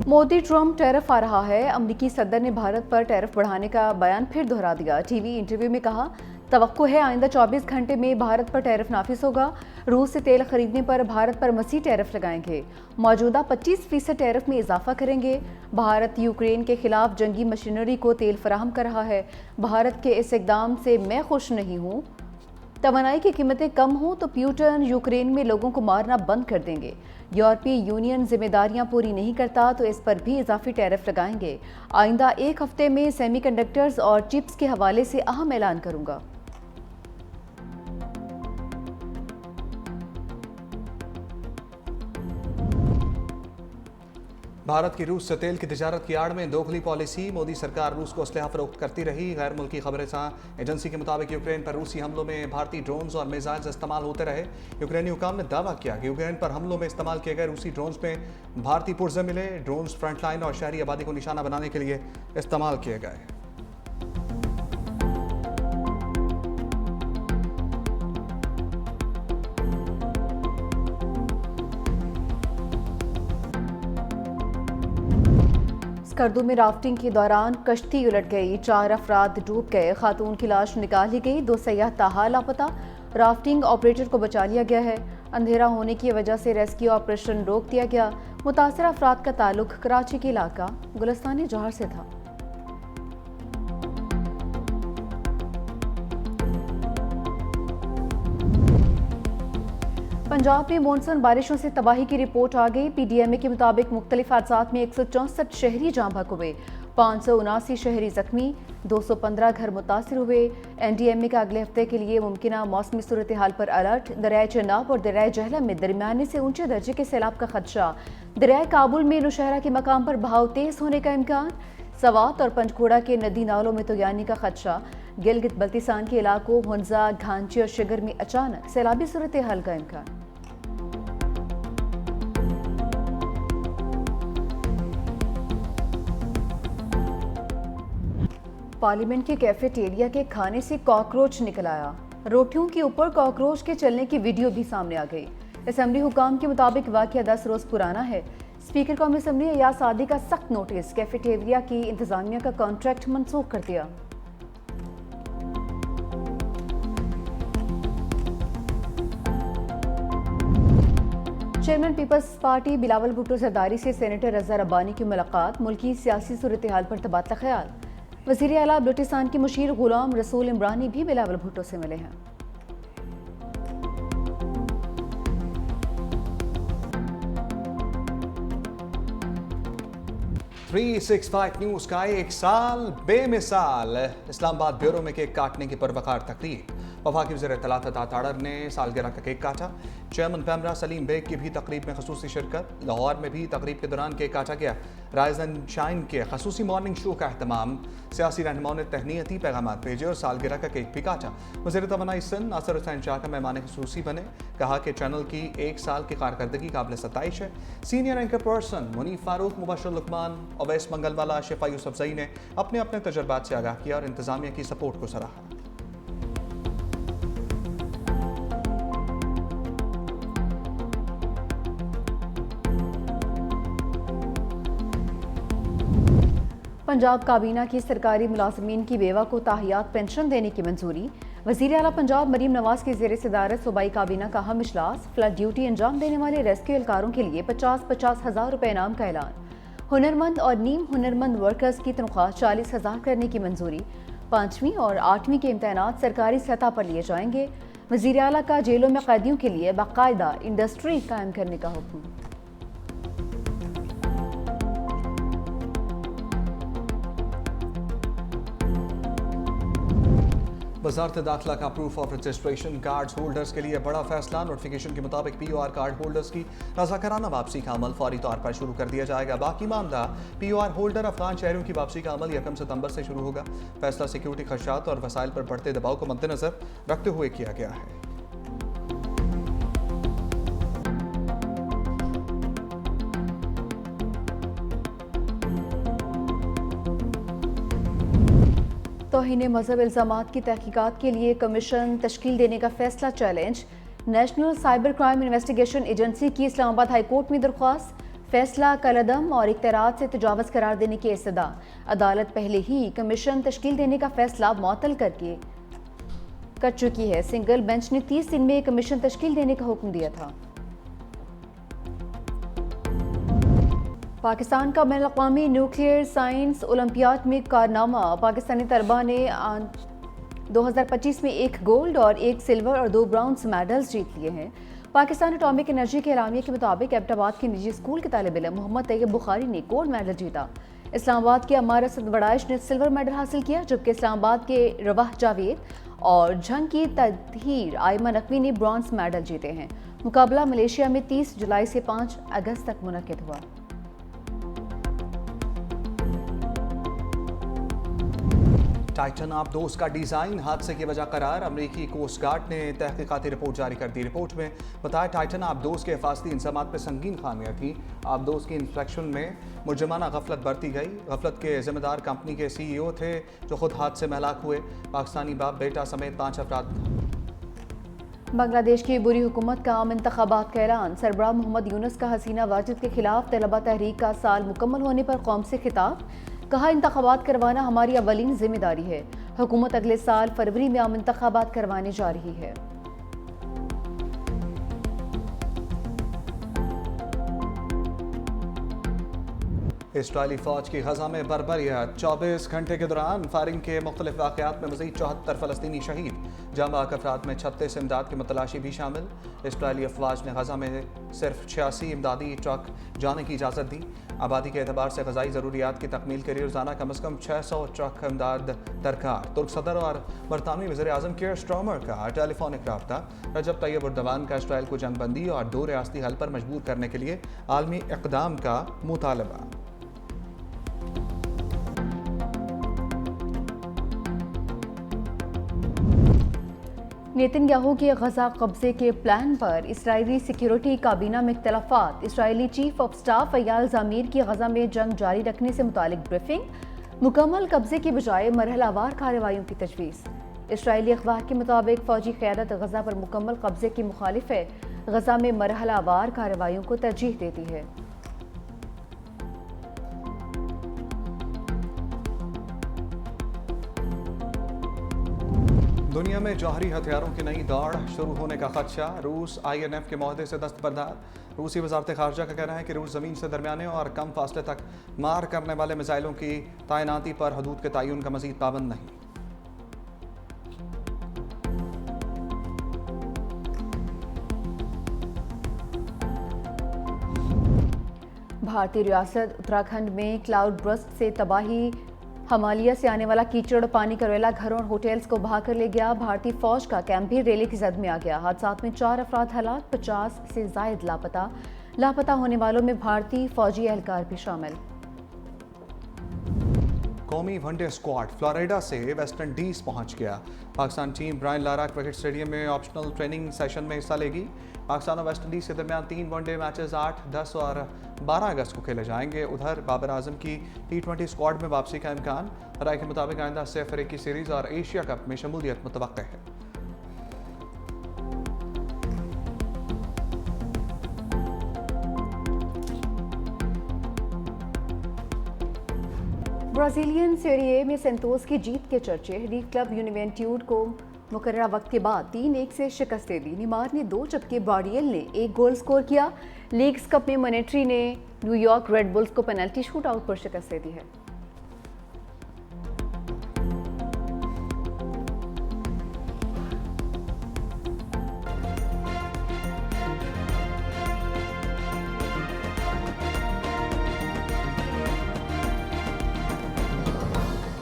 Modi Trump tariff आ रहा है। अमरीकी सदर ने भारत पर टैरिफ बढ़ाने का बयान फिर दोहरा दिया। टीवी इंटरव्यू में कहा, तवक्को है आइंदा 24 घंटे में भारत पर टैरिफ नाफिज होगा। रूस से तेल खरीदने पर भारत पर मज़ीद टैरिफ लगाएंगे। मौजूदा 25% टैरिफ में इजाफा करेंगे। भारत यूक्रेन के खिलाफ जंगी मशीनरी को तेल फराहम कर रहा है। भारत के इस इकदाम से मैं खुश नहीं हूँ। तवानाई की कीमतें कम हों तो प्यूटन यूक्रेन में लोगों को मारना बंद कर देंगे। यूरोपीय यूनियन जिम्मेदारियां पूरी नहीं करता तो इस पर भी इजाफी टैरिफ लगाएंगे। आइंदा एक हफ्ते में सेमीकंडक्टर्स और चिप्स के हवाले से अहम ऐलान करूंगा। भारत की रूस से तेल की तिजारत की आड़ में दोगली पॉलिसी। मोदी सरकार रूस को असलहा फरोख्त करती रही। गैर मुल्की खबरें एजेंसी के मुताबिक यूक्रेन पर रूसी हमलों में भारतीय ड्रोन्स और मिसाइल्स इस्तेमाल होते रहे। यूक्रेनी हुकाम ने दावा किया कि यूक्रेन पर हमलों में इस्तेमाल किए गए रूसी ड्रोन्स में भारतीय पुर्जे मिले। ड्रोन्स फ्रंटलाइन और शहरी आबादी को निशाना बनाने के लिए इस्तेमाल किए गए। स्कर्दू में राफ्टिंग के दौरान कश्ती उलट गई। 4 अफराद डूब गए। खातून की लाश निकाली गई। 2 सयाह ताहाल लापता। राफ्टिंग ऑपरेटर को बचा लिया गया है। अंधेरा होने की वजह से रेस्क्यू ऑपरेशन रोक दिया गया। मुतासरा अफराद का ताल्लुक कराची के इलाका गुलिस्तान जौहर से था। पंजाब में मानसून बारिशों से तबाही की रिपोर्ट आ गई। पीडीएमए के मुताबिक मुख्तलिफ हादसात में 164 शहरी जाँ बहक हुए। 579 शहरी जख्मी। 215 घर मुतासर हुए। एनडीएमए का अगले हफ्ते के लिए मुमकिन मौसमी सूरत हाल पर अलर्ट। दरियाए चेनाब और दरियाए जहलम में दरमियाने से ऊंचे दर्जे के सैलाब का खदशा। दरियाए काबुल में नौशहरा के मकाम पर बहाव तेज होने का इम्कान। सवात और पंचकूड़ा के नदी नालों में तोयानी का खदशा। गिलगित बल्तिस्तान के इलाकों हुंजा, घांची और शिगर में अचानक सैलाबी सूरत हाल का इम्कान। पार्लियामेंट के कैफेटेरिया के खाने से कॉकरोच निकल आया। रोटियों के ऊपर कॉकरोच के चलने की वीडियो भी सामने आ गई। असेंबली हुकाम के मुताबिक वाकया 10 रोज पुराना है। स्पीकर कौमी असेंबली अयाज सादी का सख्त नोटिस। कैफेटेरिया की इंतजामिया का कॉन्ट्रैक्ट मनसूख कर दिया। चेयरमैन पीपल्स पार्टी बिलावल भुट्टो जरदारी से सेनेटर रजा रब्बानी की मुलाकात। मुल्की सियासी सूरत हाल पर तबादला ख्याल। वज़ीर आला बलूचिस्तान के मुशीर गुलाम रसूल इमरानी भी बिलावल भुट्टो से मिले हैं। $365 न्यूज़ का एक साल बेमिसाल। इस्लामाबाद ब्यूरो में केक काटने की परवकार तकरीब। वफाकी वज़ीर इत्तलात ताड़र ने सालगिरह का केक काटा। चेयरमैन पैमरा सलीम बेग की भी तकरीब में खसूसी शिरकत। लाहौर में भी तकरीब के दौरान केक काटा गया। राइज एंड शाइन के खसूसी मॉर्निंग शो का अहतमाम। सियासी रहनुमाओं ने तहनीती पैगाम भेजे और सालगिरह का केक भी काटा। वज़ीर तवानाई सिंध नासिर हुसैन शाह का मेहमान खसूसी बने। कहा कि चैनल की 1 साल की कारकर्दगी काबिल सताइश है। Senior anchor person Munif Farooq, Mubashar Luqman, Awais Mangalwala, Shifa Yousafzai ने अपने अपने तजर्बात से आगाह किया और इंतजामिया की सपोर्ट को सराहा। पंजाब काबीना की सरकारी मुलाजमीन की बेवा को ताहियात पेंशन देने की मंजूरी। वज़ीर आला पंजाब मरीम नवाज की ज़ेर सदारत सूबाई काबीना का अहम इजलास। फ्लड ड्यूटी अंजाम देने वाले रेस्क्यू एहलकारों के लिए 50-50 हज़ार रुपये इनाम का ऐलान। हुनरमंद और नीम हुनरमंद वर्कर्स की तनख्वाह 40,000 करने की मंजूरी। 5वीं और 8वीं के इम्तहानात सरकारी सतह पर लिए जाएंगे। वज़ीर आला का जेलों में कैदियों के लिए बाकायदा इंडस्ट्री कायम करने का हुक्म। वज़ारत दाखिला का proof of registration cards holders के लिए बड़ा फैसला। नोटिफिकेशन के मुताबिक POR कार्ड होल्डर्स की रज़ाकाराना वापसी का अमल फौरी तौर पर शुरू कर दिया जाएगा। बाकी मामला POR होल्डर अफगान शहरियों की वापसी का अमल 1 सितंबर से शुरू होगा। फैसला सिक्योरिटी खदशात और वसाइल पर बढ़ते दबाव को मद्देनजर रखते हुए किया गया है। तौहीन मजहब इल्ज़ामात की तहकीकात के लिए कमीशन तश्कील देने का फैसला challenge. National cyber crime investigation agency की इस्लामाबाद हाई कोर्ट में दरख्वास्त। फैसला कलअदम और इख्तियारात से तजावज़ करार देने की इस्तदा। अदालत पहले ही कमीशन तश्कील देने का फैसला मुअत्तल कर चुकी है। सिंगल बेंच ने 30 दिन में कमीशन तश्कील देने का हुक्म दिया था। पाकिस्तान का बैनुल-अक़वामी न्यूक्लियर साइंस ओलंपियाड में कारनामा। पाकिस्तानी तलबा ने 2025 में 1 गोल्ड और 1 सिल्वर और 2 ब्राउन्स मेडल्स जीत लिए हैं। पाकिस्तान एटॉमिक एनर्जी के एलामिया के मुताबिक एबटाबाद के निजी स्कूल के तालिब इल्म मोहम्मद तैयब बुखारी ने गोल्ड मेडल जीता। इस्लामाबाद के अम्मार असद वड़ाइश ने सिल्वर मेडल हासिल किया, जबकि इस्लामाबाद के रवाह जावेद और झंग की तदहीर आयमा नकवी ने ब्रॉन्ज मेडल जीते हैं। मुकाबला मलेशिया में 30 जुलाई से 5 अगस्त तक मुनक्किद हुआ। टाइटन आबदोज का डिज़ाइन हादसे की वजह करार। अमरीकी कोस्ट गार्ड ने तहकीकाती रिपोर्ट जारी कर दी। रिपोर्ट में बताया टाइटन आबदोज के हिफाजती इंतजामात में संगीन खामियां थी। आबदोज की इंस्पेक्शन में मुजरमाना गफलत बरती गई। गफलत के जिम्मेदार कंपनी के CEO थे जो खुद हादसे में हलाक हुए। पाकिस्तानी बाप बेटा समेत 5 अफराद। बांग्लादेश की बुरी हुकूमत का आम इंतखाबात का ऐलान। सरबराह मोहम्मद यूनुस का हसीना वाजिद के खिलाफ तलबा तहरीक का साल मुकम्मल होने पर कौम से खिताब। कहा, इंतखाबात करवाना हमारी अवलीन जिम्मेदारी है। हुकूमत अगले साल फरवरी में आम इंतखाबात करवाने जा रही है। इसराइली फौज की गजा में बर्बरियत। 24 घंटे के दौरान फायरिंग के मुख्तलिफ वाक़यात में मज़ीद 74 फ़लस्तीनी शहीद। जांबाक अफराद में 36 इमदाद की मुतलाशी भी शामिल। इसराइली अफवाज ने गजा में सिर्फ 86 इमदादी ट्रक जाने की इजाज़त दी। आबादी के एतबार से ग़ज़ाई ज़रूरियात की तकमील के लिए रोज़ाना कम अज़ कम 600 ट्रक इमदाद दरकार। तुर्क सदर और बरतानवी वज़ीर आज़म केयर स्टार्मर का टेलीफोनिक रब्ता। रजब तैयब उर्दवान का इसराइल को जंगबंदी और 2 रियासती हल पर मजबूर करने के लिए आलमी इक़दाम का मुतालबा। नेतन्याहू के गजा कब्जे के प्लान पर इसराइली सिक्योरिटी काबीना में इख्तलाफात। Israeli chief of staff Ayal ज़मीर की गजा में जंग जारी रखने से मुतालिक ब्रीफिंग। मुकम्मल कब्जे की बजाय मरहलावार कार्रवाइयों की तजवीज़। इसराइली अखबार के मुताबिक फौजी क़यादत गजा पर मुकम्मल कब्जे की मुखालिफ है। गजा में मरहलावार कार्रवाइयों को तरजीह देती है। दुनिया में जौहरी हथियारों की नई दौड़ शुरू होने का खदशा। रूस INF के मुआहदे से दस्तबरदार। रूसी वजारत खारजा का कहना है कि रूस ज़मीन से दरमियाने और कम फासले तक मार करने वाले मिसाइलों की तैनाती पर हदूद के तयन का मज़ीद पाबंद नहीं। भारतीय रियासत उत्तराखंड में क्लाउड बर्स्ट से तबाही। हिमालय से आने वाला कीचड़ और पानी का रेला घरों और होटल्स को बहा कर ले गया। भारतीय फौज का कैंप भी रेले की जद में आ गया। हादसात में 4 अफराद हलाक, 50 से जायद लापता। लापता होने वालों में भारतीय फौजी एहलकार भी शामिल। कौमी वनडे स्क्वाड फ्लोरिडा से वेस्ट इंडीज़ पहुंच गया। Pakistan team Brian Lara cricket stadium में ऑप्शनल ट्रेनिंग सेशन में हिस्सा लेगी। पाकिस्तान और वेस्ट इंडीज़ के दरमियान 3 वनडे मैचेस 8, 10 और 12 अगस्त को खेले जाएंगे। उधर बाबर आजम की T20 स्क्वाड में वापसी का इम्कान। राय के मुताबिक आइंदा से अफ्रीकी सीरीज़ और एशिया कप में शमूलियत मुतवक्किल है। ब्राज़ीलियन सीरी ए में सेंतोस की जीत के चर्चे। लीग क्लब यूवेंट्यूड को मुकर्ररा वक्त के बाद 3-1 से शिकस्त दे दी। नीमार ने 2 जबकि बार्डियल ने 1 गोल स्कोर किया। लीग्स कप में मोनेट्री ने न्यूयॉर्क रेड बुल्स को पेनल्टी शूट आउट पर शिकस्त दे दी है।